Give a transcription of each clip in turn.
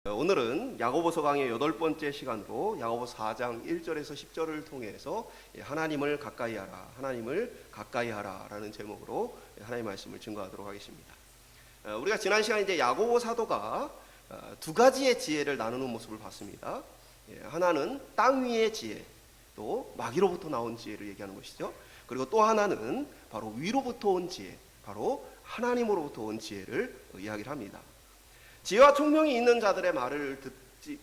오늘은 야고보서 강의 8번째 시간으로 야고보서 4장 1절에서 10절을 통해서 하나님을 가까이 하라, 하나님을 가까이 하라 라는 제목으로 하나님의 말씀을 증거하도록 하겠습니다. 우리가 지난 시간에 이제 야고보 사도가 두 가지의 지혜를 나누는 모습을 봤습니다. 하나는 땅 위의 지혜, 또 마귀로부터 나온 지혜를 얘기하는 것이죠. 그리고 또 하나는 바로 위로부터 온 지혜, 바로 하나님으로부터 온 지혜를 이야기를 합니다. 지혜와 총명이 있는 자들의 말을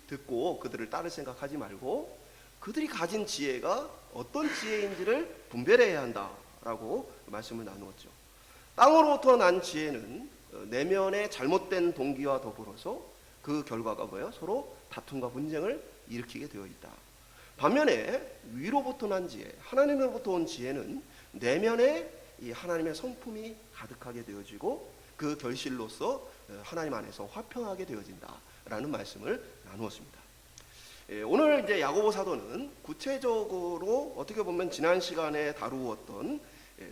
듣고 그들을 따를 생각하지 말고 그들이 가진 지혜가 어떤 지혜인지를 분별해야 한다라고 말씀을 나누었죠. 땅으로부터 난 지혜는 내면의 잘못된 동기와 더불어서 그 결과가 뭐예요? 서로 다툼과 분쟁을 일으키게 되어 있다. 반면에 위로부터 난 지혜, 하나님으로부터 온 지혜는 내면에 이 하나님의 성품이 가득하게 되어지고 그 결실로서 하나님 안에서 화평하게 되어진다라는 말씀을 나누었습니다. 오늘 이제 야고보 사도는 구체적으로 어떻게 보면 지난 시간에 다루었던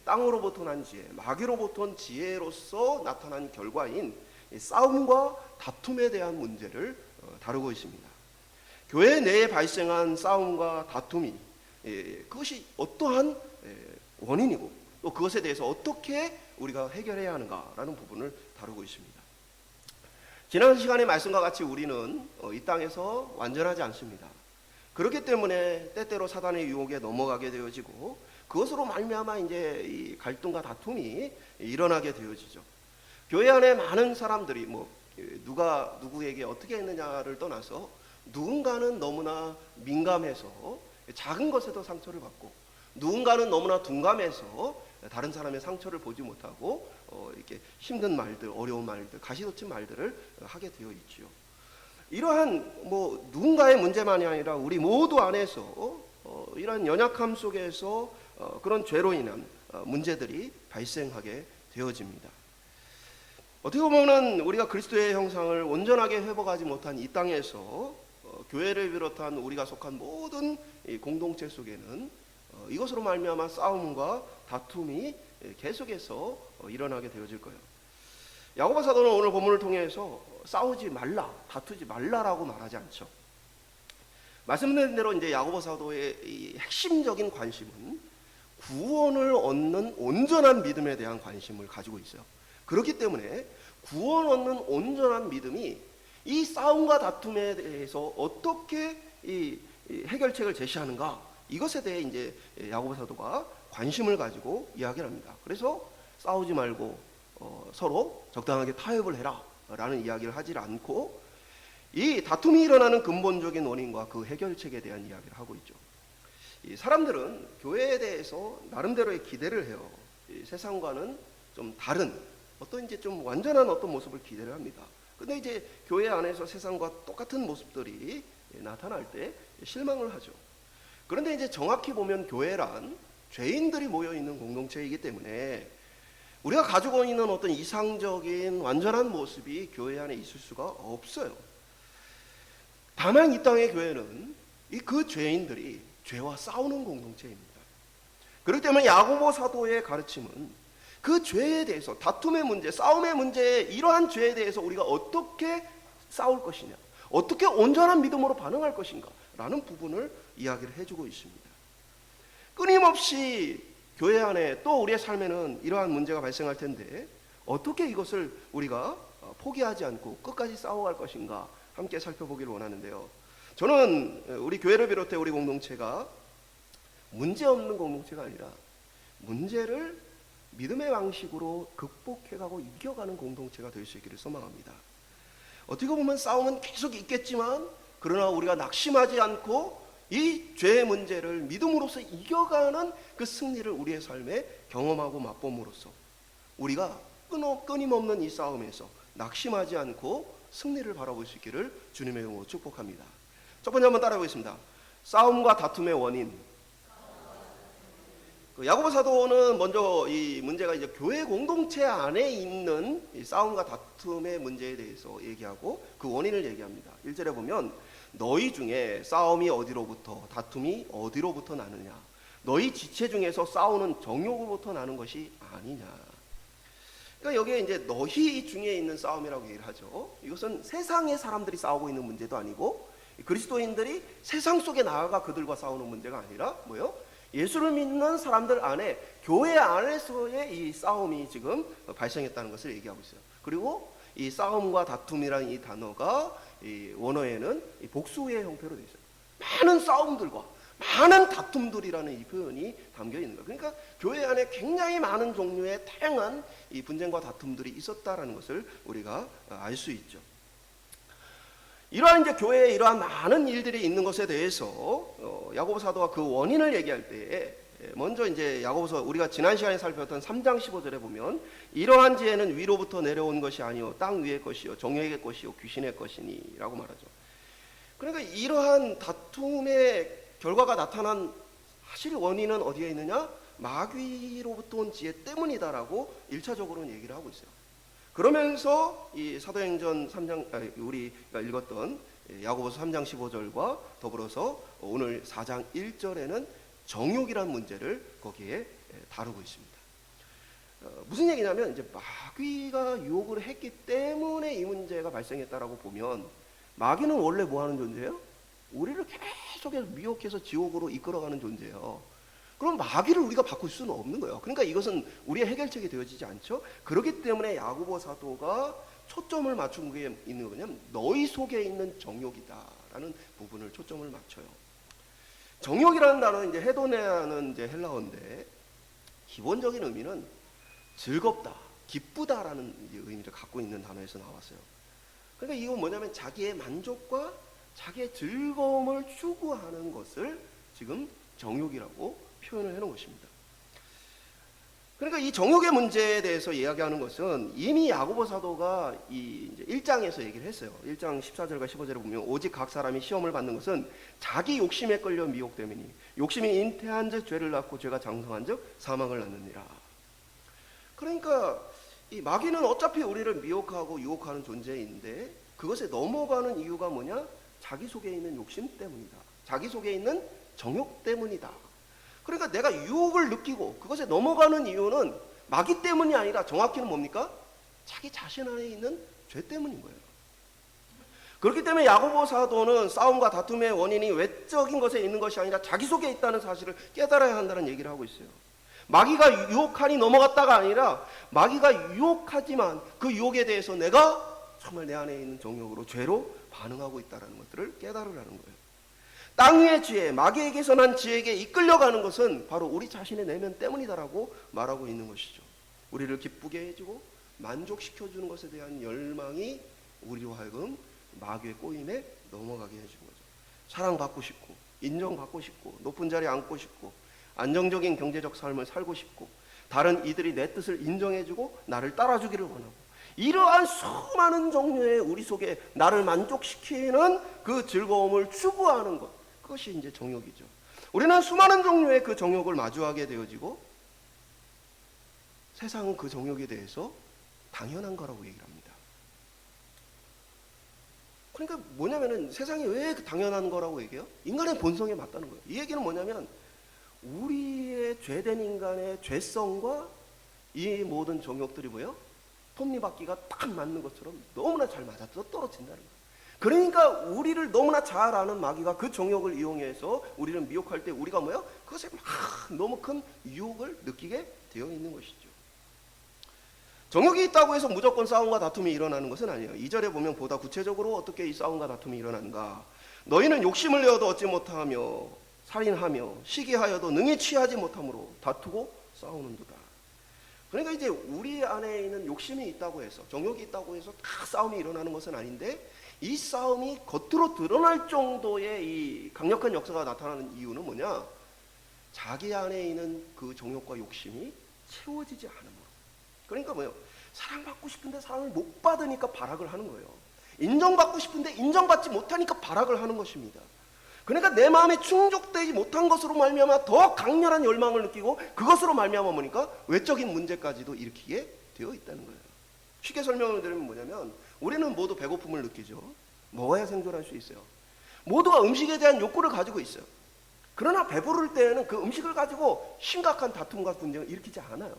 땅으로부터 난 지혜, 마귀로부터 온 지혜로서 나타난 결과인 싸움과 다툼에 대한 문제를 다루고 있습니다. 교회 내에 발생한 싸움과 다툼이 그것이 어떠한 원인이고 또 그것에 대해서 어떻게 우리가 해결해야 하는가라는 부분을 다루고 있습니다. 지난 시간의 말씀과 같이 우리는 이 땅에서 완전하지 않습니다. 그렇기 때문에 때때로 사단의 유혹에 넘어가게 되어지고 그것으로 말미암아 이제 이 갈등과 다툼이 일어나게 되어지죠. 교회 안에 많은 사람들이 누가 누구에게 어떻게 했느냐를 떠나서 누군가는 너무나 민감해서 작은 것에도 상처를 받고 누군가는 너무나 둔감해서 다른 사람의 상처를 보지 못하고 이렇게 힘든 말들, 어려운 말들, 가시돋친 말들을 하게 되어 있지요. 이러한 누군가의 문제만이 아니라 우리 모두 안에서 이러한 연약함 속에서 그런 죄로 인한 문제들이 발생하게 되어집니다. 어떻게 보면은 우리가 그리스도의 형상을 온전하게 회복하지 못한 이 땅에서 교회를 비롯한 우리가 속한 모든 공동체 속에는 이것으로 말미암아 싸움과 다툼이 계속해서 일어나게 되어질 거예요. 야고보 사도는 오늘 본문을 통해서 싸우지 말라, 다투지 말라라고 말하지 않죠. 말씀드린 대로 이제 야고보 사도의 이 핵심적인 관심은 구원을 얻는 온전한 믿음에 대한 관심을 가지고 있어요. 그렇기 때문에 구원 얻는 온전한 믿음이 이 싸움과 다툼에 대해서 어떻게 이 해결책을 제시하는가, 이것에 대해 이제 야고보 사도가 관심을 가지고 이야기를 합니다. 그래서 싸우지 말고 서로 적당하게 타협을 해라 라는 이야기를 하지 않고 이 다툼이 일어나는 근본적인 원인과 그 해결책에 대한 이야기를 하고 있죠. 이 사람들은 교회에 대해서 나름대로의 기대를 해요. 이 세상과는 좀 다른 어떤 이제 좀 완전한 어떤 모습을 기대를 합니다. 근데 이제 교회 안에서 세상과 똑같은 모습들이 나타날 때 실망을 하죠. 그런데 이제 정확히 보면 교회란 죄인들이 모여있는 공동체이기 때문에 우리가 가지고 있는 어떤 이상적인 완전한 모습이 교회 안에 있을 수가 없어요. 다만 이 땅의 교회는 그 죄인들이 죄와 싸우는 공동체입니다. 그렇기 때문에 야고보 사도의 가르침은 그 죄에 대해서, 다툼의 문제, 싸움의 문제, 이러한 죄에 대해서 우리가 어떻게 싸울 것이냐, 어떻게 온전한 믿음으로 반응할 것인가 라는 부분을 이야기를 해주고 있습니다. 끊임없이 교회 안에 또 우리의 삶에는 이러한 문제가 발생할 텐데 어떻게 이것을 우리가 포기하지 않고 끝까지 싸워갈 것인가 함께 살펴보기를 원하는데요. 저는 우리 교회를 비롯해 우리 공동체가 문제없는 공동체가 아니라 문제를 믿음의 방식으로 극복해가고 이겨가는 공동체가 될 수 있기를 소망합니다. 어떻게 보면 싸움은 계속 있겠지만 그러나 우리가 낙심하지 않고 이 죄의 문제를 믿음으로써 이겨가는 그 승리를 우리의 삶에 경험하고 맛봄으로써 우리가 끊임없는 이 싸움에서 낙심하지 않고 승리를 바라볼 수 있기를 주님의 이름으로 축복합니다. 첫 번째 한번 따라해 보겠습니다. 싸움과 다툼의 원인. 야고보 사도는 먼저 이 문제가 이제 교회 공동체 안에 있는 이 싸움과 다툼의 문제에 대해서 얘기하고 그 원인을 얘기합니다. 1절에 보면 너희 중에 싸움이 어디로부터 다툼이 어디로부터 나느냐, 너희 지체 중에서 싸우는 정욕으로부터 나는 것이 아니냐. 그러니까 여기에 이제 너희 중에 있는 싸움이라고 얘기를 하죠. 이것은 세상의 사람들이 싸우고 있는 문제도 아니고 그리스도인들이 세상 속에 나아가 그들과 싸우는 문제가 아니라 뭐요? 예수를 믿는 사람들 안에, 교회 안에서의 이 싸움이 지금 발생했다는 것을 얘기하고 있어요. 그리고 이 싸움과 다툼이라는 이 단어가 이 원어에는 이 복수의 형태로 되어 있어요. 많은 싸움들과 많은 다툼들이라는 이 표현이 담겨 있는 거예요. 그러니까 교회 안에 굉장히 많은 종류의 다양한 이 분쟁과 다툼들이 있었다라는 것을 우리가 알 수 있죠. 이러한 이제 교회에 이러한 많은 일들이 있는 것에 대해서 야고보 사도가 그 원인을 얘기할 때에 먼저 이제 야고보서 우리가 지난 시간에 살펴봤던 3장 15절에 보면 이러한 지혜는 위로부터 내려온 것이 아니요 땅 위의 것이요 정욕의 것이요 귀신의 것이니라고 말하죠. 그러니까 이러한 다툼의 결과가 나타난 사실 원인은 어디에 있느냐? 마귀로부터 온 지혜 때문이다라고 1차적으로는 얘기를 하고 있어요. 그러면서 이 사도행전 3장 우리가 읽었던 야고보서 3장 15절과 더불어서 오늘 4장 1절에는 정욕이라는 문제를 거기에 다루고 있습니다. 무슨 얘기냐면 이제 마귀가 유혹을 했기 때문에 이 문제가 발생했다라고 보면 마귀는 원래 뭐 하는 존재예요? 우리를 계속해서 미혹해서 지옥으로 이끌어가는 존재예요. 그럼 마귀를 우리가 바꿀 수는 없는 거예요. 그러니까 이것은 우리의 해결책이 되어지지 않죠. 그렇기 때문에 야고보 사도가 초점을 맞춘 게 있는 거냐면 너희 속에 있는 정욕이다라는 부분을 초점을 맞춰요. 정욕이라는 단어는 이제 헤도네아는 이제 헬라어인데 기본적인 의미는 즐겁다, 기쁘다라는 이제 의미를 갖고 있는 단어에서 나왔어요. 그러니까 이건 뭐냐면 자기의 만족과 자기의 즐거움을 추구하는 것을 지금 정욕이라고 표현을 해놓은 것입니다. 그러니까 이 정욕의 문제에 대해서 이야기하는 것은 이미 야고보 사도가 이 이제 1장에서 얘기를 했어요. 1장 14절과 15절에 보면 오직 각 사람이 시험을 받는 것은 자기 욕심에 끌려 미혹됨이니 욕심이 잉태한즉 죄를 낳고 죄가 장성한즉 사망을 낳느니라. 그러니까 이 마귀는 어차피 우리를 미혹하고 유혹하는 존재인데 그것에 넘어가는 이유가 뭐냐? 자기 속에 있는 욕심 때문이다. 자기 속에 있는 정욕 때문이다. 그러니까 내가 유혹을 느끼고 그것에 넘어가는 이유는 마귀 때문이 아니라 정확히는 뭡니까? 자기 자신 안에 있는 죄 때문인 거예요. 그렇기 때문에 야고보 사도는 싸움과 다툼의 원인이 외적인 것에 있는 것이 아니라 자기 속에 있다는 사실을 깨달아야 한다는 얘기를 하고 있어요. 마귀가 유혹하니 넘어갔다가 아니라 마귀가 유혹하지만 그 유혹에 대해서 내가 정말 내 안에 있는 정욕으로 죄로 반응하고 있다는 것들을 깨달으라는 거예요. 땅 위의 지혜, 마귀에게서 난 지혜에게 이끌려가는 것은 바로 우리 자신의 내면 때문이다라고 말하고 있는 것이죠. 우리를 기쁘게 해주고 만족시켜주는 것에 대한 열망이 우리로 하여금 마귀의 꼬임에 넘어가게 해주는 거죠. 사랑받고 싶고 인정받고 싶고 높은 자리에 앉고 싶고 안정적인 경제적 삶을 살고 싶고 다른 이들이 내 뜻을 인정해주고 나를 따라주기를 원하고 이러한 수많은 종류의 우리 속에 나를 만족시키는 그 즐거움을 추구하는 것, 그것이 이제 정욕이죠. 우리는 수많은 종류의 그 정욕을 마주하게 되어지고 세상은 그 정욕에 대해서 당연한 거라고 얘기를 합니다. 그러니까 뭐냐면은 세상이 왜 당연한 거라고 얘기해요? 인간의 본성에 맞다는 거예요. 이 얘기는 뭐냐면 우리의 죄된 인간의 죄성과 이 모든 정욕들이 뭐예요? 톱니바퀴가 딱 맞는 것처럼 너무나 잘 맞아 떨어진다는 거예요. 그러니까 우리를 너무나 잘 아는 마귀가 그 정욕을 이용해서 우리를 미혹할 때 우리가 뭐야? 그것에 막 너무 큰 유혹을 느끼게 되어 있는 것이죠. 정욕이 있다고 해서 무조건 싸움과 다툼이 일어나는 것은 아니에요. 2절에 보면 보다 구체적으로 어떻게 이 싸움과 다툼이 일어나는가. 너희는 욕심을 내어도 얻지 못하며 살인하며 시기하여도 능히 취하지 못함으로 다투고 싸우는도다. 그러니까 이제 우리 안에 있는 욕심이 있다고 해서 정욕이 있다고 해서 다 싸움이 일어나는 것은 아닌데 이 싸움이 겉으로 드러날 정도의 이 강력한 역사가 나타나는 이유는 뭐냐? 자기 안에 있는 그 정욕과 욕심이 채워지지 않음으로. 그러니까 뭐예요? 사랑받고 싶은데 사랑을 못 받으니까 발악을 하는 거예요. 인정받고 싶은데 인정받지 못하니까 발악을 하는 것입니다. 그러니까 내 마음에 충족되지 못한 것으로 말미암아 더 강렬한 열망을 느끼고 그것으로 말미암아 보니까 외적인 문제까지도 일으키게 되어 있다는 거예요. 쉽게 설명을 드리면 뭐냐면 우리는 모두 배고픔을 느끼죠. 먹어야 생존할 수 있어요. 모두가 음식에 대한 욕구를 가지고 있어요. 그러나 배부를 때에는 그 음식을 가지고 심각한 다툼과 분쟁을 일으키지 않아요.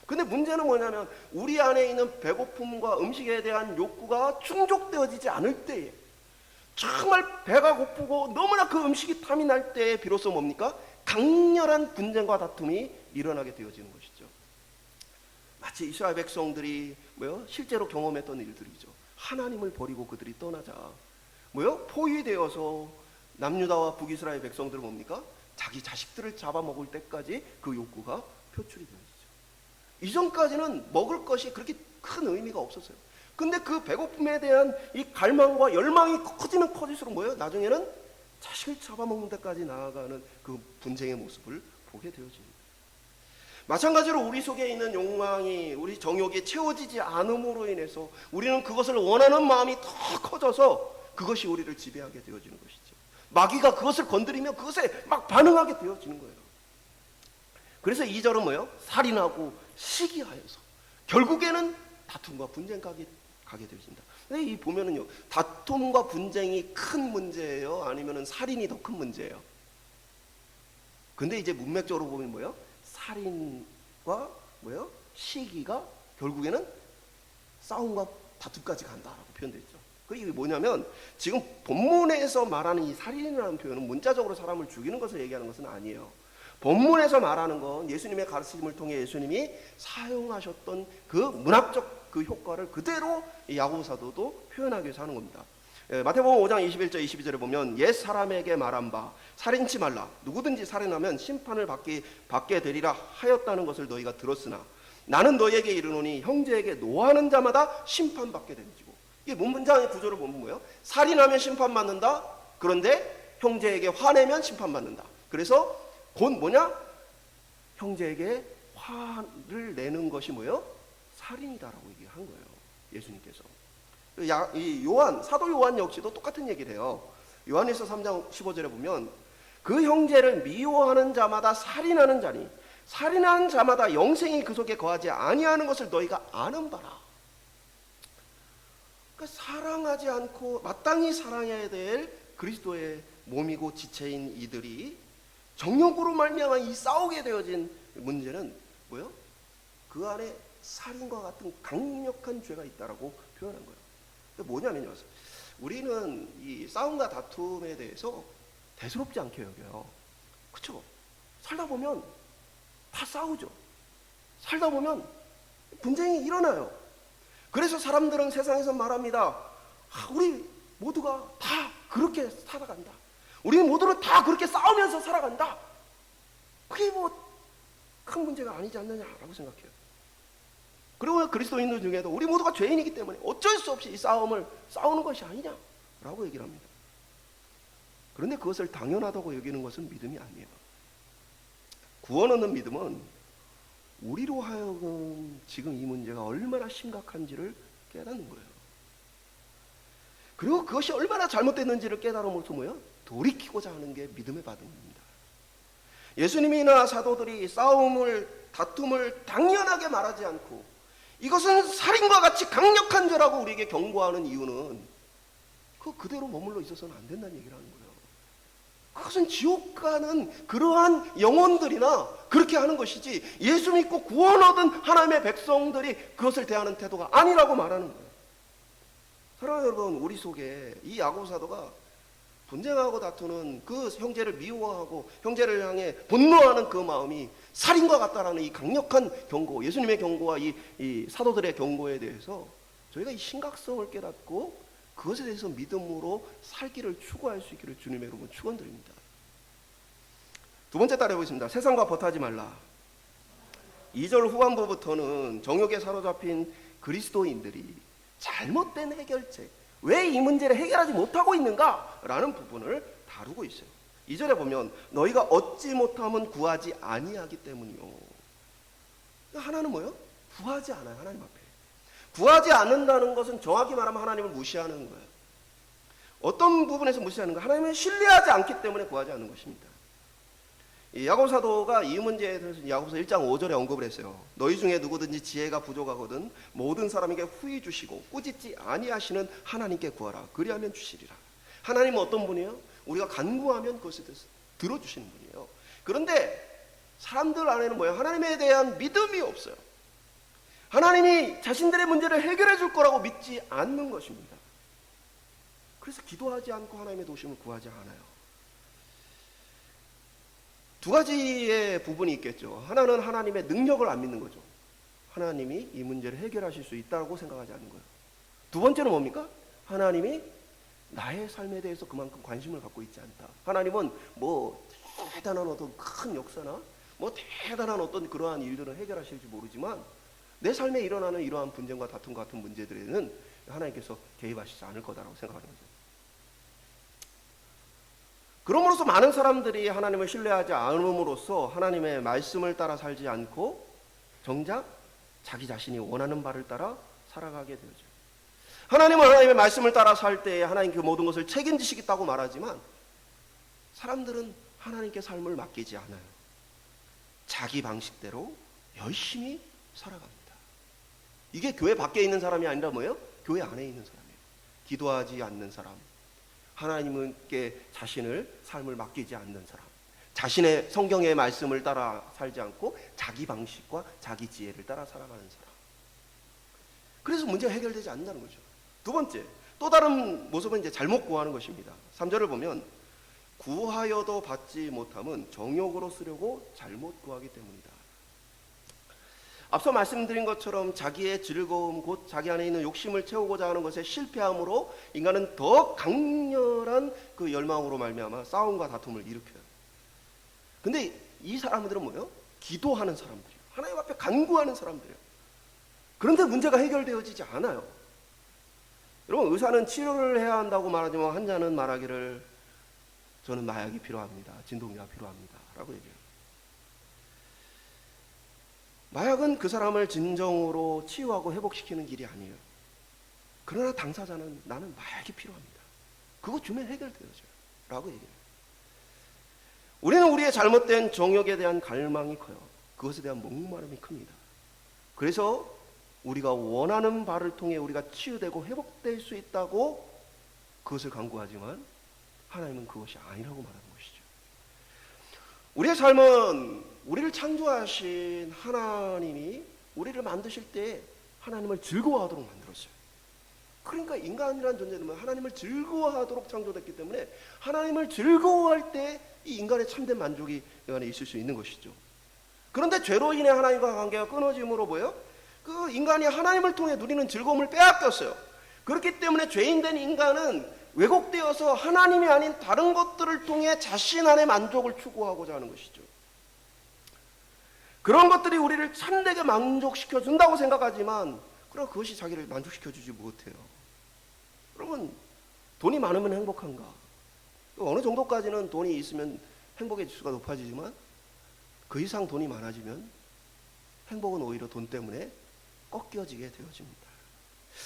근데 문제는 뭐냐면 우리 안에 있는 배고픔과 음식에 대한 욕구가 충족되어지지 않을 때에, 정말 배가 고프고 너무나 그 음식이 탐이 날 때에 비로소 뭡니까? 강렬한 분쟁과 다툼이 일어나게 되어지는 것이죠. 마치 이스라엘 백성들이 실제로 경험했던 일들이죠. 하나님을 버리고 그들이 떠나자 포위되어서 남유다와 북이스라엘 백성들은 뭡니까? 자기 자식들을 잡아먹을 때까지 그 욕구가 표출이 되어지죠. 이전까지는 먹을 것이 그렇게 큰 의미가 없었어요. 근데 그 배고픔에 대한 이 갈망과 열망이 커지면 커질수록 나중에는 자식을 잡아먹는 데까지 나아가는 그 분쟁의 모습을 보게 되어집니다. 마찬가지로 우리 속에 있는 욕망이, 우리 정욕이 채워지지 않음으로 인해서 우리는 그것을 원하는 마음이 더 커져서 그것이 우리를 지배하게 되어지는 것이죠. 마귀가 그것을 건드리면 그것에 막 반응하게 되어지는 거예요. 그래서 2절은 살인하고 시기하여서 결국에는 다툼과 분쟁까지 가게 되어진다. 근데 이 보면은요, 다툼과 분쟁이 큰 문제예요? 아니면은 살인이 더 큰 문제예요? 근데 이제 문맥적으로 보면 살인과 시기가 결국에는 싸움과 다툼까지 간다라고 표현되어 있죠. 이게 뭐냐면 지금 본문에서 말하는 이 살인이라는 표현은 문자적으로 사람을 죽이는 것을 얘기하는 것은 아니에요. 본문에서 말하는 건 예수님의 가르침을 통해 예수님이 사용하셨던 그 문학적 그 효과를 그대로 야고보 사도도 표현하기 위해서 하는 겁니다. 마태복음 5장 21절 22절에 보면 옛 사람에게 말한 바 살인치 말라 누구든지 살인하면 심판을 받게 되리라 하였다는 것을 너희가 들었으나 나는 너희에게 이르노니 형제에게 노하는 자마다 심판받게 되지고. 이게 문장의 구조를 보면 살인하면 심판받는다. 그런데 형제에게 화내면 심판받는다. 그래서 곧 형제에게 화를 내는 것이 살인이다라고 얘기한 거예요. 예수님께서. 이 사도 요한 역시도 똑같은 얘기를 해요. 요한일서 3장 15절에 보면 그 형제를 미워하는 자마다 살인하는 자니 살인하는 자마다 영생이 그 속에 거하지 아니하는 것을 너희가 아는 바라. 그러니까 사랑하지 않고 마땅히 사랑해야 될 그리스도의 몸이고 지체인 이들이 정욕으로 말미암아 이 싸우게 되어진 문제는 그 안에 살인과 같은 강력한 죄가 있다라고 표현한 거예요. 뭐냐면요, 우리는 이 싸움과 다툼에 대해서 대수롭지 않게 여겨요. 그렇죠? 살다 보면 다 싸우죠. 살다 보면 분쟁이 일어나요. 그래서 사람들은 세상에서 말합니다. 우리 모두가 다 그렇게 살아간다. 우리 모두는 다 그렇게 싸우면서 살아간다. 그게 큰 문제가 아니지 않느냐라고 생각해요. 그리고 그리스도인들 중에도 우리 모두가 죄인이기 때문에 어쩔 수 없이 이 싸움을 싸우는 것이 아니냐라고 얘기를 합니다. 그런데 그것을 당연하다고 여기는 것은 믿음이 아니에요. 구원 얻는 믿음은 우리로 하여금 지금 이 문제가 얼마나 심각한지를 깨닫는 거예요. 그리고 그것이 얼마나 잘못됐는지를 깨달음으로써 돌이키고자 하는 게 믿음의 반응입니다. 예수님이나 사도들이 다툼을 당연하게 말하지 않고 이것은 살인과 같이 강력한 죄라고 우리에게 경고하는 이유는 그대로 머물러 있어서는 안 된다는 얘기를 하는 거예요. 그것은 지옥 가는 그러한 영혼들이나 그렇게 하는 것이지 예수 믿고 구원 얻은 하나님의 백성들이 그것을 대하는 태도가 아니라고 말하는 거예요. 사랑하는 여러분, 우리 속에 이 야고보 사도가 분쟁하고 다투는 그 형제를 미워하고 형제를 향해 분노하는 그 마음이 살인과 같다라는 이 강력한 경고, 예수님의 경고와 이 사도들의 경고에 대해서 저희가 이 심각성을 깨닫고 그것에 대해서 믿음으로 살기를 추구할 수 있기를 주님의 이름으로 축원드립니다. 두 번째 따라해보겠습니다. 세상과 버타지 말라. 2절 후반부부터는 정욕에 사로잡힌 그리스도인들이 잘못된 해결책, 왜 이 문제를 해결하지 못하고 있는가라는 부분을 다루고 있어요. 2절에 보면 너희가 얻지 못하면 구하지 아니하기 때문이요. 하나는 구하지 않아요. 하나님 앞에. 구하지 않는다는 것은 정확히 말하면 하나님을 무시하는 거예요. 어떤 부분에서 무시하는 거예요? 하나님을 신뢰하지 않기 때문에 구하지 않는 것입니다. 야고보 사도가 이 문제에 대해서 야고보서 1장 5절에 언급을 했어요. 너희 중에 누구든지 지혜가 부족하거든 모든 사람에게 후히 주시고 꾸짖지 아니하시는 하나님께 구하라. 그리하면 주시리라. 하나님은 어떤 분이에요? 우리가 간구하면 그것에 대해서 들어주시는 분이에요. 그런데 사람들 안에는 하나님에 대한 믿음이 없어요. 하나님이 자신들의 문제를 해결해 줄 거라고 믿지 않는 것입니다. 그래서 기도하지 않고 하나님의 도우심을 구하지 않아요. 두 가지의 부분이 있겠죠. 하나는 하나님의 능력을 안 믿는 거죠. 하나님이 이 문제를 해결하실 수 있다고 생각하지 않는 거예요. 두 번째는 뭡니까? 하나님이 나의 삶에 대해서 그만큼 관심을 갖고 있지 않다. 하나님은 뭐 대단한 어떤 큰 역사나 뭐 대단한 어떤 그러한 일들을 해결하실지 모르지만 내 삶에 일어나는 이러한 분쟁과 다툼 같은 문제들에는 하나님께서 개입하시지 않을 거다라고 생각하는 거죠. 그러므로서 많은 사람들이 하나님을 신뢰하지 않음으로써 하나님의 말씀을 따라 살지 않고 정작 자기 자신이 원하는 바를 따라 살아가게 되죠. 하나님은 하나님의 말씀을 따라 살 때에 하나님 그 모든 것을 책임지시겠다고 말하지만 사람들은 하나님께 삶을 맡기지 않아요. 자기 방식대로 열심히 살아갑니다. 이게 교회 밖에 있는 사람이 아니라 뭐예요? 교회 안에 있는 사람이에요. 기도하지 않는 사람, 하나님께 자신을 삶을 맡기지 않는 사람, 자신의 성경의 말씀을 따라 살지 않고 자기 방식과 자기 지혜를 따라 살아가는 사람. 그래서 문제가 해결되지 않는다는 거죠. 두 번째, 또 다른 모습은 이제 잘못 구하는 것입니다. 3절을 보면 구하여도 받지 못함은 정욕으로 쓰려고 잘못 구하기 때문이다. 앞서 말씀드린 것처럼 자기의 즐거움, 곧 자기 안에 있는 욕심을 채우고자 하는 것에 실패함으로 인간은 더 강렬한 그 열망으로 말미암아 싸움과 다툼을 일으켜요. 근데 이 사람들은 뭐예요? 기도하는 사람들이에요. 하나님 앞에 간구하는 사람들이에요. 그런데 문제가 해결되어지지 않아요. 여러분, 의사는 치료를 해야 한다고 말하지만 환자는 말하기를 저는 마약이 필요합니다. 진통제가 필요합니다. 라고 얘기해요. 마약은 그 사람을 진정으로 치유하고 회복시키는 길이 아니에요. 그러나 당사자는 나는 마약이 필요합니다. 그거 주면 해결되어져요. 라고 얘기해요. 우리는 우리의 잘못된 정욕에 대한 갈망이 커요. 그것에 대한 목마름이 큽니다. 그래서 우리가 원하는 바를 통해 우리가 치유되고 회복될 수 있다고 그것을 간구하지만 하나님은 그것이 아니라고 말하는 것이죠. 우리의 삶은 우리를 창조하신 하나님이 우리를 만드실 때 하나님을 즐거워하도록 만들었어요. 그러니까 인간이라는 존재는 하나님을 즐거워하도록 창조됐기 때문에 하나님을 즐거워할 때 이 인간의 참된 만족이 인간에 있을 수 있는 것이죠. 그런데 죄로 인해 하나님과 관계가 끊어짐으로 뭐예요? 그 인간이 하나님을 통해 누리는 즐거움을 빼앗겼어요. 그렇기 때문에 죄인된 인간은 왜곡되어서 하나님이 아닌 다른 것들을 통해 자신 안의 만족을 추구하고자 하는 것이죠. 그런 것들이 우리를 참되게 만족시켜 준다고 생각하지만 그러나 그것이 자기를 만족시켜 주지 못해요. 여러분, 돈이 많으면 행복한가? 어느 정도까지는 돈이 있으면 행복의 지수가 높아지지만 그 이상 돈이 많아지면 행복은 오히려 돈 때문에 꺾여지게 되어집니다.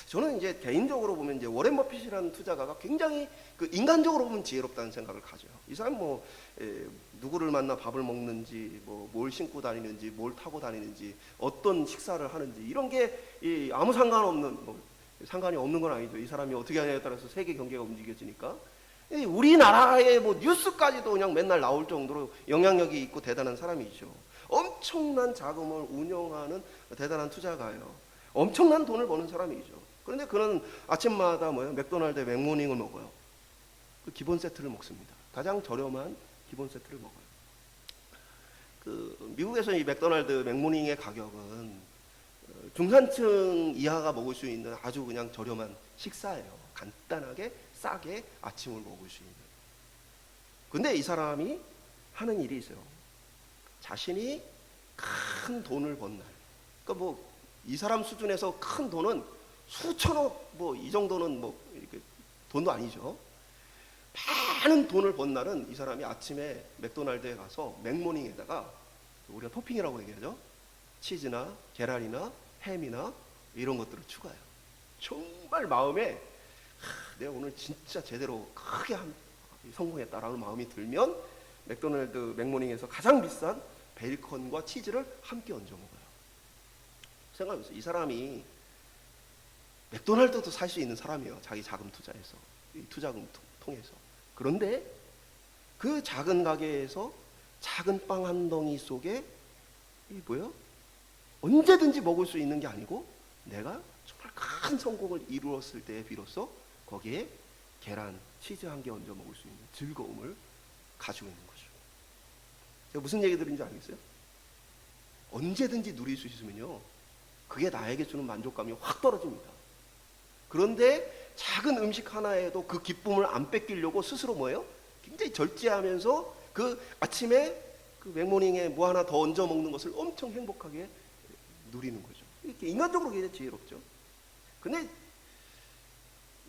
저는 이제 개인적으로 보면 이제 워렌 버핏이라는 투자가가 굉장히 그 인간적으로 보면 지혜롭다는 생각을 가져요. 이 사람 누구를 만나 밥을 먹는지, 뭘 신고 다니는지, 뭘 타고 다니는지, 어떤 식사를 하는지 이런 게 아무 상관이 없는 건 아니죠. 이 사람이 어떻게 하냐에 따라서 세계 경제가 움직여지니까. 우리나라의 뉴스까지도 그냥 맨날 나올 정도로 영향력이 있고 대단한 사람이죠. 엄청난 자금을 운영하는 대단한 투자가예요. 엄청난 돈을 버는 사람이죠. 그런데 그는 아침마다 맥도날드 맥모닝을 먹어요. 그 기본 세트를 먹습니다. 가장 저렴한 기본 세트를 먹어요. 미국에서 이 맥도날드 맥모닝의 가격은 중산층 이하가 먹을 수 있는 아주 그냥 저렴한 식사예요. 간단하게 싸게 아침을 먹을 수 있는. 근데 이 사람이 하는 일이 있어요. 자신이 큰 돈을 번 날, 그러니까 이 사람 수준에서 큰 돈은 수천억 이 정도는 이렇게 돈도 아니죠. 많은 돈을 번 날은 이 사람이 아침에 맥도날드에 가서 맥모닝에다가 우리가 토핑이라고 얘기하죠. 치즈나 계란이나 햄이나 이런 것들을 추가해요. 정말 마음에 내가 오늘 진짜 제대로 크게 성공했다라는 마음이 들면 맥도날드 맥모닝에서 가장 비싼 베이컨과 치즈를 함께 얹어 먹어요. 생각해보세요. 이 사람이 맥도날드도 살 수 있는 사람이에요. 자기 자금 투자해서, 이 투자금 통해서. 그런데 그 작은 가게에서 작은 빵 한 덩이 속에 언제든지 먹을 수 있는 게 아니고 내가 정말 큰 성공을 이루었을 때 비로소 거기에 계란, 치즈 한 개 얹어 먹을 수 있는 즐거움을 가지고 있는 거죠. 제가 무슨 얘기 드린지 알겠어요? 언제든지 누릴 수 있으면요, 그게 나에게 주는 만족감이 확 떨어집니다. 그런데 작은 음식 하나에도 그 기쁨을 안 뺏기려고 스스로 뭐예요? 굉장히 절제하면서 그 아침에 그 맥모닝에 뭐 하나 더 얹어 먹는 것을 엄청 행복하게 누리는 거죠. 이렇게 인간적으로 굉장히 지혜롭죠. 근데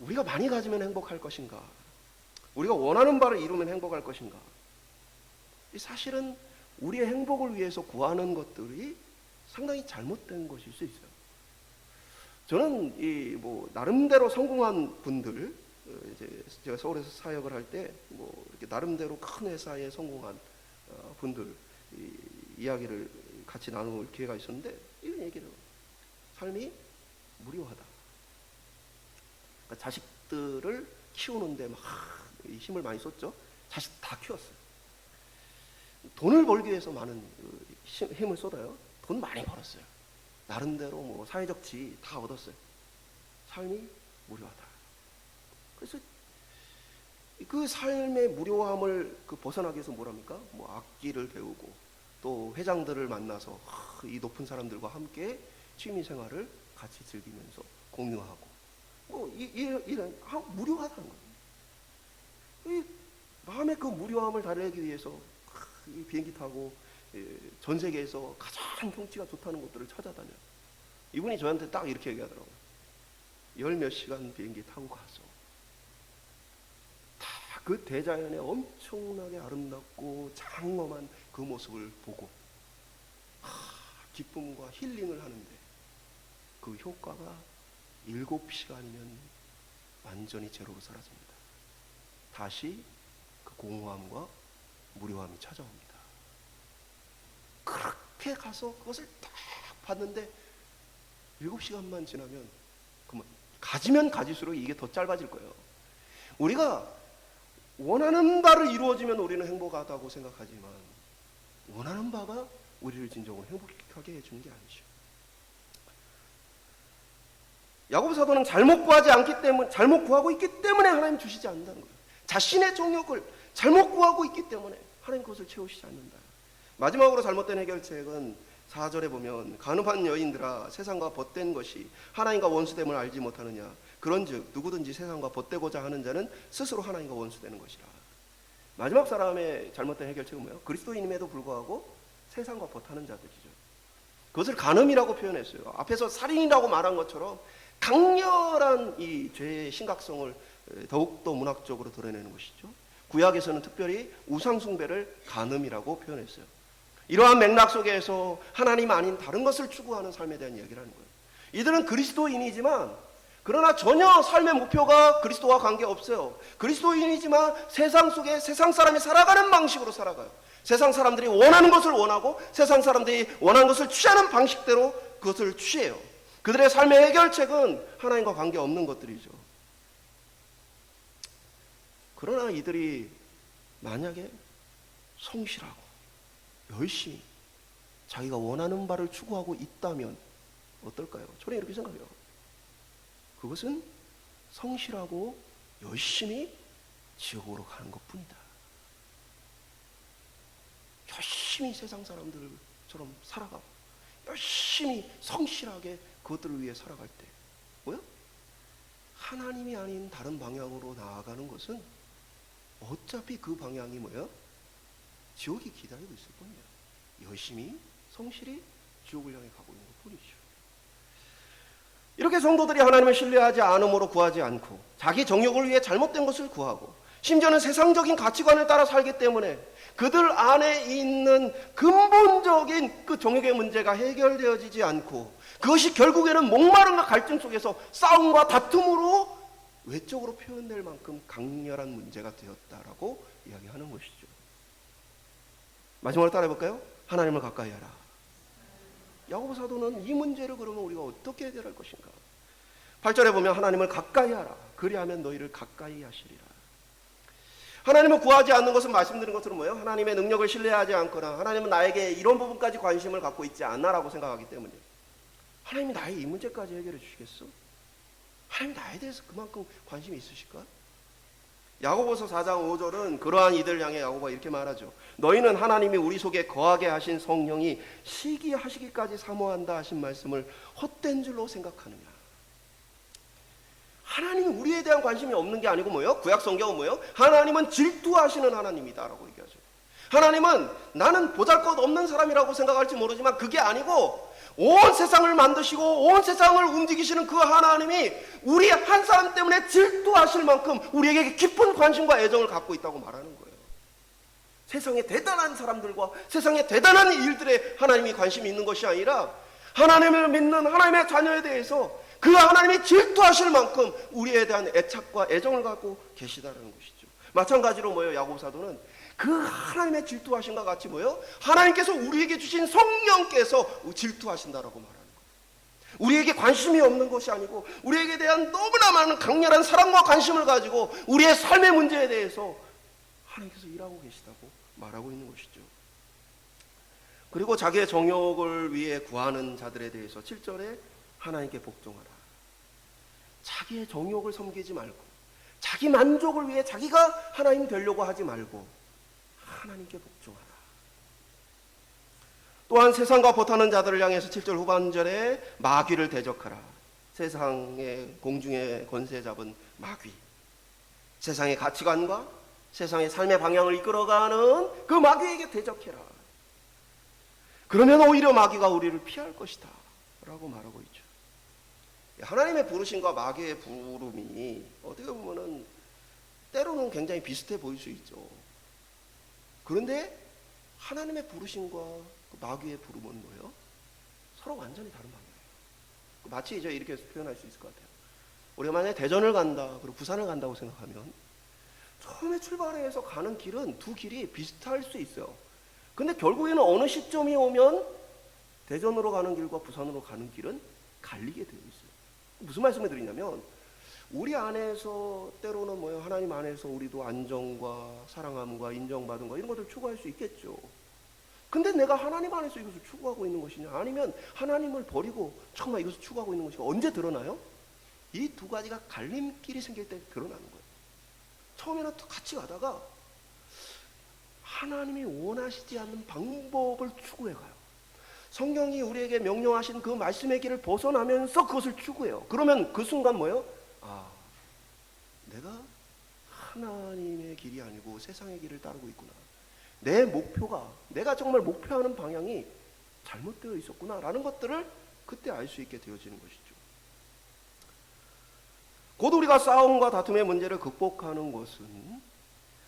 우리가 많이 가지면 행복할 것인가? 우리가 원하는 바를 이루면 행복할 것인가? 사실은 우리의 행복을 위해서 구하는 것들이 상당히 잘못된 것일 수 있어요. 저는 나름대로 성공한 분들, 이제 제가 서울에서 사역을 할 때 이렇게 나름대로 큰 회사에 성공한 분들 이야기를 같이 나눌 기회가 있었는데 이런 얘기를 해요. 삶이 무료하다. 그러니까 자식들을 키우는데 막 힘을 많이 썼죠. 자식 다 키웠어요. 돈을 벌기 위해서 많은 힘을 쏟아요. 돈 많이 벌었어요. 나름대로 사회적 지위 다 얻었어요. 삶이 무료하다. 그래서 그 삶의 무료함을 벗어나기 위해서 뭐랍니까? 악기를 배우고 또 회장들을 만나서 이 높은 사람들과 함께 취미 생활을 같이 즐기면서 공유하고 이런 무료하다는 거예요. 이 마음의 그 무료함을 달래기 위해서 이 비행기 타고 전 세계에서 가장 경치가 좋다는 곳들을 찾아다녀. 이분이 저한테 딱 이렇게 얘기하더라고요. 10몇 시간 비행기 타고 가서 다 그 대자연의 엄청나게 아름답고 장엄한 그 모습을 보고 기쁨과 힐링을 하는데 그 효과가 7시간이면 완전히 제로로 사라집니다. 다시 그 공허함과 무료함이 찾아옵니다. 그렇게 가서 그것을 딱 봤는데 7시간만 지나면 그만, 가지면 가질수록 이게 더 짧아질 거예요. 우리가 원하는 바를 이루어지면 우리는 행복하다고 생각하지만 원하는 바가 우리를 진정으로 행복하게 해주는 게 아니죠. 야고보 사도는 잘못 구하고 있기 때문에 하나님 주시지 않는다는 거예요. 자신의 정욕을 잘못 구하고 있기 때문에 하나님 그것을 채우시지 않는다. 마지막으로 잘못된 해결책은 4절에 보면 간음한 여인들아 세상과 벗된 것이 하나님과 원수됨을 알지 못하느냐. 그런즉 누구든지 세상과 벗되고자 하는 자는 스스로 하나님과 원수되는 것이라. 마지막 사람의 잘못된 해결책은 뭐예요? 그리스도인임에도 불구하고 세상과 벗하는 자들이죠. 그것을 간음이라고 표현했어요. 앞에서 살인이라고 말한 것처럼 강렬한 이 죄의 심각성을 더욱더 문학적으로 드러내는 것이죠. 구약에서는 특별히 우상숭배를 간음이라고 표현했어요. 이러한 맥락 속에서 하나님 아닌 다른 것을 추구하는 삶에 대한 이야기를 하는 거예요. 이들은 그리스도인이지만 그러나 전혀 삶의 목표가 그리스도와 관계없어요. 그리스도인이지만 세상 속에 세상 사람이 살아가는 방식으로 살아가요. 세상 사람들이 원하는 것을 원하고 세상 사람들이 원하는 것을 취하는 방식대로 그것을 취해요. 그들의 삶의 해결책은 하나님과 관계없는 것들이죠. 그러나 이들이 만약에 성실하고 열심히 자기가 원하는 바를 추구하고 있다면 어떨까요? 저는 이렇게 생각해요. 그것은 성실하고 열심히 지옥으로 가는 것뿐이다. 열심히 세상 사람들처럼 살아가고 열심히 성실하게 그것들을 위해 살아갈 때 뭐야? 하나님이 아닌 다른 방향으로 나아가는 것은 어차피 그 방향이 뭐야? 지옥이 기다리고 있을 뿐이야. 열심히 성실히 지옥을 향해 가고 있는 것뿐이죠. 이렇게 성도들이 하나님을 신뢰하지 않음으로 구하지 않고 자기 정욕을 위해 잘못된 것을 구하고 심지어는 세상적인 가치관을 따라 살기 때문에 그들 안에 있는 근본적인 그 정욕의 문제가 해결되어지지 않고 그것이 결국에는 목마름과 갈증 속에서 싸움과 다툼으로 외적으로 표현될 만큼 강렬한 문제가 되었다라고 이야기하는 것이죠. 마지막으로 따라해볼까요? 하나님을 가까이 하라. 야고보 사도는 이 문제를 그러면 우리가 어떻게 해결할 것인가? 8절에 보면 하나님을 가까이 하라. 그리하면 너희를 가까이 하시리라. 하나님을 구하지 않는 것은 말씀드린 것처럼 뭐예요? 하나님의 능력을 신뢰하지 않거나 하나님은 나에게 이런 부분까지 관심을 갖고 있지 않나라고 생각하기 때문이에요. 하나님이 나의 이 문제까지 해결해 주시겠어? 하나님 나에 대해서 그만큼 관심이 있으실까? 야고보서 4장 5절은 그러한 이들 향해 야고보가 이렇게 말하죠. 너희는 하나님이 우리 속에 거하게 하신 성령이 시기하시기까지 사모한다 하신 말씀을 헛된 줄로 생각하느냐. 하나님이 우리에 대한 관심이 없는 게 아니고 뭐예요? 구약 성경은 뭐예요? 하나님은 질투하시는 하나님이다라고 얘기하죠. 하나님은 나는 보잘것없는 사람이라고 생각할지 모르지만 그게 아니고 온 세상을 만드시고 온 세상을 움직이시는 그 하나님이 우리 한 사람 때문에 질투하실 만큼 우리에게 깊은 관심과 애정을 갖고 있다고 말하는 거예요. 세상에 대단한 사람들과 세상에 대단한 일들에 하나님이 관심이 있는 것이 아니라 하나님을 믿는 하나님의 자녀에 대해서 그 하나님이 질투하실 만큼 우리에 대한 애착과 애정을 갖고 계시다는 것이죠. 마찬가지로 뭐예요? 야고보 사도는 그 하나님의 질투하심과 같이 뭐예요? 하나님께서 우리에게 주신 성령께서 질투하신다라고 말하는 거예요. 우리에게 관심이 없는 것이 아니고 우리에게 대한 너무나 많은 강렬한 사랑과 관심을 가지고 우리의 삶의 문제에 대해서 하나님께서 일하고 계시다고 말하고 있는 것이죠. 그리고 자기의 정욕을 위해 구하는 자들에 대해서 7절에 하나님께 복종하라. 자기의 정욕을 섬기지 말고 자기 만족을 위해 자기가 하나님 되려고 하지 말고 하나님께 복종하라. 또한 세상과 보타는 자들을 향해서 7절 후반절에 마귀를 대적하라. 세상의 공중의 권세 잡은 마귀, 세상의 가치관과 세상의 삶의 방향을 이끌어가는 그 마귀에게 대적해라. 그러면 오히려 마귀가 우리를 피할 것이다 라고 말하고 있죠. 하나님의 부르심과 마귀의 부름이 어떻게 보면은 때로는 굉장히 비슷해 보일 수 있죠. 그런데 하나님의 부르심과 그 마귀의 부름은 뭐예요? 서로 완전히 다른 방향이에요. 마치 이제 이렇게 표현할 수 있을 것 같아요. 우리가 만약에 대전을 간다, 그리고 부산을 간다고 생각하면 처음에 출발해서 가는 길은 두 길이 비슷할 수 있어요. 근데 결국에는 어느 시점이 오면 대전으로 가는 길과 부산으로 가는 길은 갈리게 되어 있어요. 무슨 말씀을 드리냐면 우리 안에서 때로는 뭐예요? 하나님 안에서 우리도 안정과 사랑함과 인정받음과 이런 것들을 추구할 수 있겠죠. 근데 내가 하나님 안에서 이것을 추구하고 있는 것이냐 아니면 하나님을 버리고 정말 이것을 추구하고 있는 것이냐 언제 드러나요? 이 두 가지가 갈림길이 생길 때 드러나는 거예요. 처음에는 같이 가다가 하나님이 원하시지 않는 방법을 추구해가요. 성경이 우리에게 명령하신 그 말씀의 길을 벗어나면서 그것을 추구해요. 그러면 그 순간 뭐예요? 아, 내가 하나님의 길이 아니고 세상의 길을 따르고 있구나. 내 목표가, 내가 정말 목표하는 방향이 잘못되어 있었구나 라는 것들을 그때 알 수 있게 되어지는 것이죠. 곧 우리가 싸움과 다툼의 문제를 극복하는 것은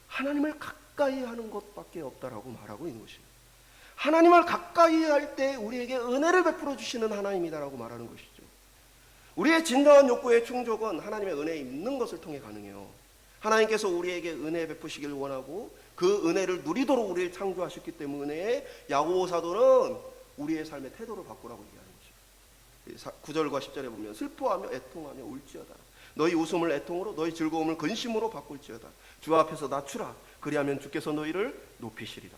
하나님을 가까이 하는 것밖에 없다라고 말하고 있는 것이에요. 하나님을 가까이 할 때 우리에게 은혜를 베풀어 주시는 하나님이다라고 말하는 것이죠. 우리의 진정한 욕구의 충족은 하나님의 은혜에 있는 것을 통해 가능해요. 하나님께서 우리에게 은혜 베푸시길 원하고 그 은혜를 누리도록 우리를 창조하셨기 때문에 야고보 사도는 우리의 삶의 태도를 바꾸라고 얘기하는 것이죠. 9절과 10절에 보면 슬퍼하며 애통하며 울지어다. 너희 웃음을 애통으로 너희 즐거움을 근심으로 바꿀지어다. 주 앞에서 낮추라. 그리하면 주께서 너희를 높이시리라.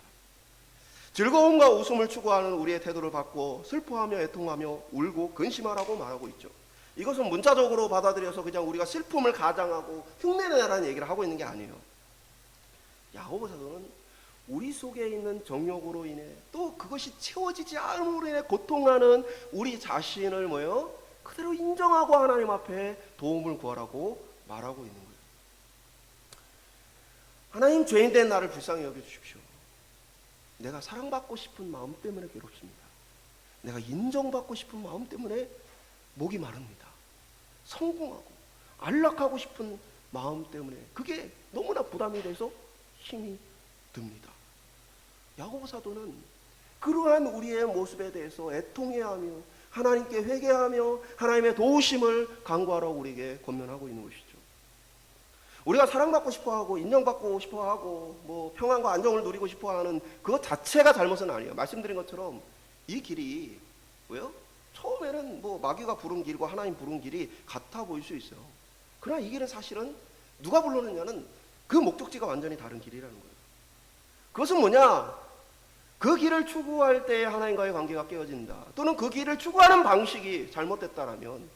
즐거움과 웃음을 추구하는 우리의 태도를 바꾸어 슬퍼하며 애통하며 울고 근심하라고 말하고 있죠. 이것은 문자적으로 받아들여서 그냥 우리가 슬픔을 가장하고 흉내내라는 얘기를 하고 있는 게 아니에요. 야고보 사도는 우리 속에 있는 정욕으로 인해 또 그것이 채워지지 않음으로 인해 고통하는 우리 자신을 뭐예요? 그대로 인정하고 하나님 앞에 도움을 구하라고 말하고 있는 거예요. 하나님, 죄인된 나를 불쌍히 여겨주십시오. 내가 사랑받고 싶은 마음 때문에 괴롭습니다. 내가 인정받고 싶은 마음 때문에 목이 마릅니다. 성공하고 안락하고 싶은 마음 때문에 그게 너무나 부담이 돼서 힘이 듭니다. 야고보 사도는 그러한 우리의 모습에 대해서 애통해야 하며 하나님께 회개하며 하나님의 도우심을 간구하라고 우리에게 권면하고 있는 것이죠. 우리가 사랑받고 싶어하고 인정받고 싶어하고 뭐 평안과 안정을 누리고 싶어하는 그것 자체가 잘못은 아니에요. 말씀드린 것처럼 이 길이 왜요? 처음에는 뭐 마귀가 부른 길과 하나님 부른 길이 같아 보일 수 있어요. 그러나 이 길은 사실은 누가 불렀느냐는 그 목적지가 완전히 다른 길이라는 거예요. 그것은 뭐냐? 그 길을 추구할 때 하나님과의 관계가 깨어진다. 또는 그 길을 추구하는 방식이 잘못됐다라면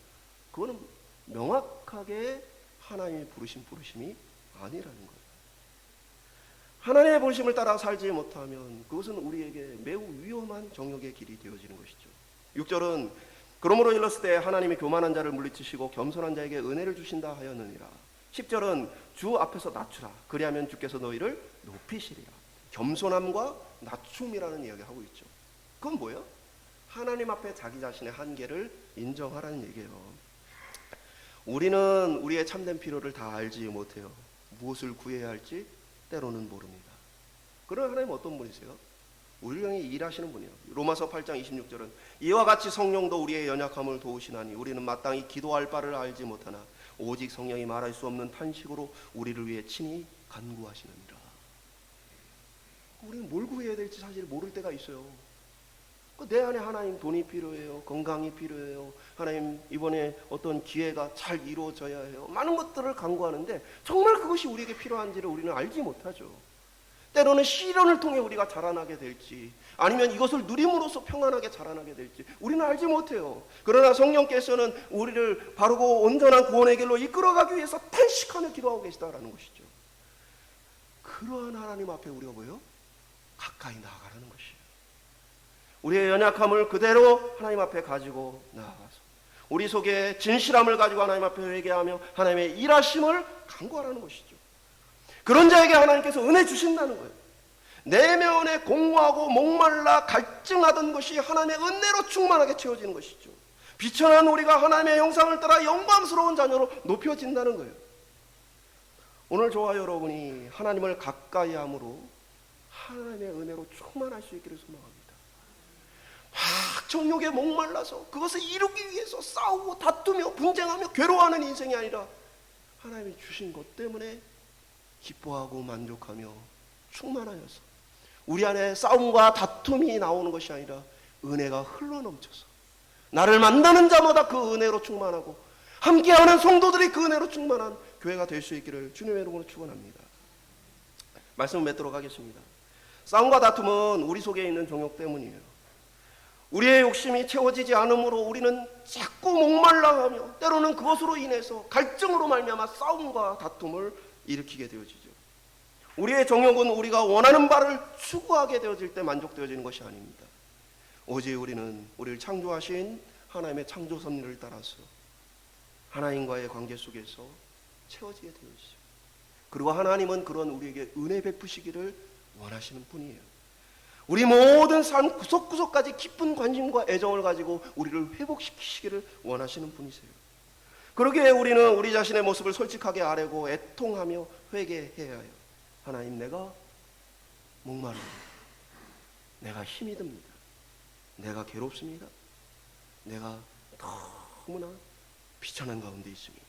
그거는 명확하게 하나님의 부르심이 아니라는 거예요. 하나님의 부르심을 따라 살지 못하면 그것은 우리에게 매우 위험한 정욕의 길이 되어지는 것이죠. 6절은 그러므로 일렀을 때 하나님이 교만한 자를 물리치시고 겸손한 자에게 은혜를 주신다 하였느니라. 10절은 주 앞에서 낮추라. 그리하면 주께서 너희를 높이시리라. 겸손함과 낮춤이라는 이야기를 하고 있죠. 그건 뭐예요? 하나님 앞에 자기 자신의 한계를 인정하라는 얘기예요. 우리는 우리의 참된 필요를 다 알지 못해요. 무엇을 구해야 할지 때로는 모릅니다. 그러나 하나님은 어떤 분이세요? 우리를 향해 일하시는 분이에요. 로마서 8장 26절은 이와 같이 성령도 우리의 연약함을 도우시나니 우리는 마땅히 기도할 바를 알지 못하나 오직 성령이 말할 수 없는 탄식으로 우리를 위해 친히 간구하시느니라. 우리는 뭘 구해야 될지 사실 모를 때가 있어요. 내 안에 하나님 돈이 필요해요. 건강이 필요해요. 하나님 이번에 어떤 기회가 잘 이루어져야 해요. 많은 것들을 간구하는데 정말 그것이 우리에게 필요한지를 우리는 알지 못하죠. 때로는 시련을 통해 우리가 자라나게 될지 아니면 이것을 누림으로써 평안하게 자라나게 될지 우리는 알지 못해요. 그러나 성령께서는 우리를 바르고 온전한 구원의 길로 이끌어가기 위해서 탄식하며 기도하고 계시다라는 것이죠. 그러한 하나님 앞에 우리가 뭐예요? 가까이 나아가라는 것이에요. 우리의 연약함을 그대로 하나님 앞에 가지고 나아가서 우리 속에 진실함을 가지고 하나님 앞에 회개하며 하나님의 일하심을 간구하라는 것이죠. 그런 자에게 하나님께서 은혜 주신다는 거예요. 내면에 공허하고 목말라 갈증하던 것이 하나님의 은혜로 충만하게 채워지는 것이죠. 비천한 우리가 하나님의 형상을 따라 영광스러운 자녀로 높여진다는 거예요. 오늘 저와 여러분이 하나님을 가까이 함으로 하나님의 은혜로 충만할 수 있기를 소망합니다. 정욕에 목말라서 그것을 이루기 위해서 싸우고 다투며 분쟁하며 괴로워하는 인생이 아니라 하나님이 주신 것 때문에 기뻐하고 만족하며 충만하여서 우리 안에 싸움과 다툼이 나오는 것이 아니라 은혜가 흘러넘쳐서 나를 만나는 자마다 그 은혜로 충만하고 함께하는 성도들이 그 은혜로 충만한 교회가 될 수 있기를 주님의 이름으로 축원합니다. 말씀을 맺도록 하겠습니다. 싸움과 다툼은 우리 속에 있는 정욕 때문이에요. 우리의 욕심이 채워지지 않으므로 우리는 자꾸 목말라하며 때로는 그것으로 인해서 갈증으로 말미암아 싸움과 다툼을 일으키게 되어지죠. 우리의 정욕은 우리가 원하는 바를 추구하게 되어질 때 만족되어지는 것이 아닙니다. 오직 우리는 우리를 창조하신 하나님의 창조 섭리를 따라서 하나님과의 관계 속에서 채워지게 되어지죠. 그리고 하나님은 그런 우리에게 은혜 베푸시기를 원하시는 분이에요. 우리 모든 삶 구석구석까지 깊은 관심과 애정을 가지고 우리를 회복시키시기를 원하시는 분이세요. 그러기에 우리는 우리 자신의 모습을 솔직하게 아뢰고 애통하며 회개해야 해요. 하나님, 내가 목마릅니다. 내가 힘이 듭니다. 내가 괴롭습니다. 내가 너무나 비천한 가운데 있습니다.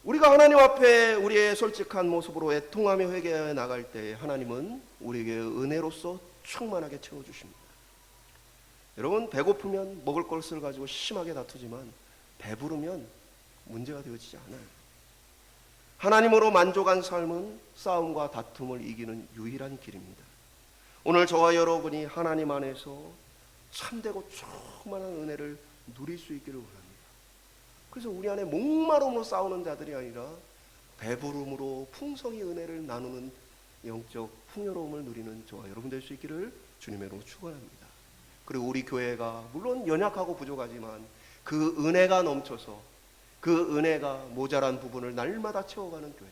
우리가 하나님 앞에 우리의 솔직한 모습으로 애통하며 회개해 나갈 때 하나님은 우리에게 은혜로서 충만하게 채워주십니다. 여러분, 배고프면 먹을 것을 가지고 심하게 다투지만 배부르면 문제가 되어지지 않아요. 하나님으로 만족한 삶은 싸움과 다툼을 이기는 유일한 길입니다. 오늘 저와 여러분이 하나님 안에서 참되고 충만한 은혜를 누릴 수 있기를 원합니다. 그래서 우리 안에 목마름으로 싸우는 자들이 아니라 배부름으로 풍성히 은혜를 나누는 영적 풍요로움을 누리는 저와 여러분 될 수 있기를 주님의 이름으로 축원합니다. 그리고 우리 교회가 물론 연약하고 부족하지만 그 은혜가 넘쳐서 그 은혜가 모자란 부분을 날마다 채워가는 교회,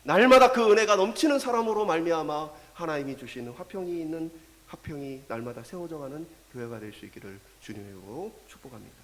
날마다 그 은혜가 넘치는 사람으로 말미암아 하나님이 주시는 화평이 날마다 세워져가는 교회가 될 수 있기를 주님의 이름으로 축복합니다.